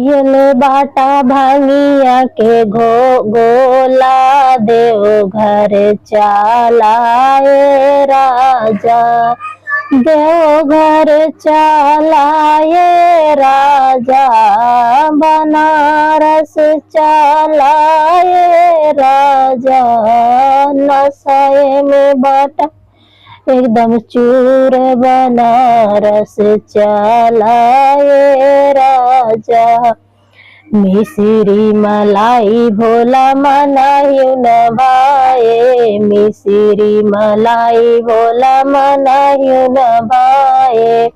पियले बाटा भांगिया के गोला देव घर चलाए राजा, देव घर चलाए राजा, बनारस चलाए राजा। नशे में बाटा एकदम चूर बनारस चलाए राजा। मिश्री मलाई भोला मनायु न भाए, मिश्री मलाई भोला मनायु न भाए।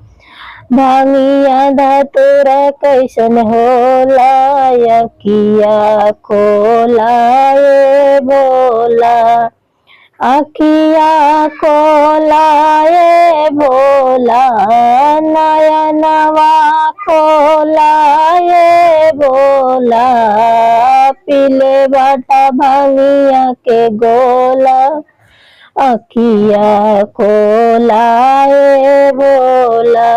भांगिया धतूर कैसन होला अखिया खोलाए भोला, अखिया खोलाए भोला, नयनवा खोलाए भोला। पीले बाटा भांगिया के गोला, अखिया खोलाए भोला।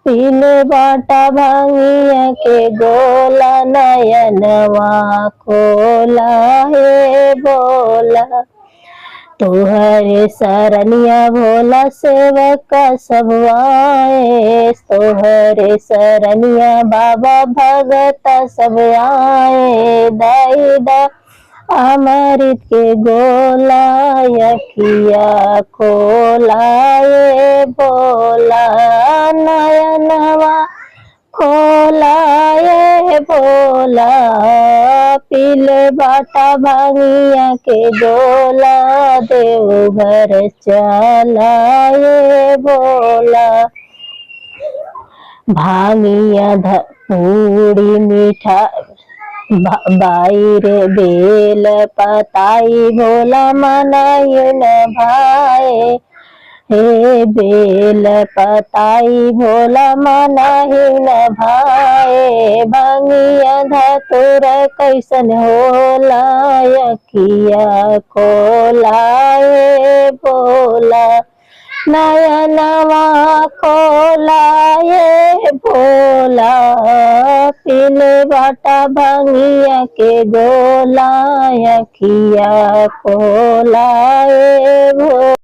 पीले बाटा भांगिया के गोला, नयनवा खोलाए भोला। तोहरे शरणिया भोला सेवक सब आए, तोहरे शरणिया बाबा भगत सब आए। दाई दा अमृत के गोला, अखिया खोलाए भोला, नयनवा खोलाए भोला। पीले बाटा भांगिया के गोला, देव घर चलाए भोला। भांगिया पूरी मीठा बाई रे बेल पताई भोला मनायु न भाए। हे बेल पताई भोला मनायु न भाए। भांगिया धतूर कैसन होला अखिया खोलाए भोला, नयनवा खोलाए भोला। पीले बाटा भांगिया के गोला, अखिया खोलाए भोला।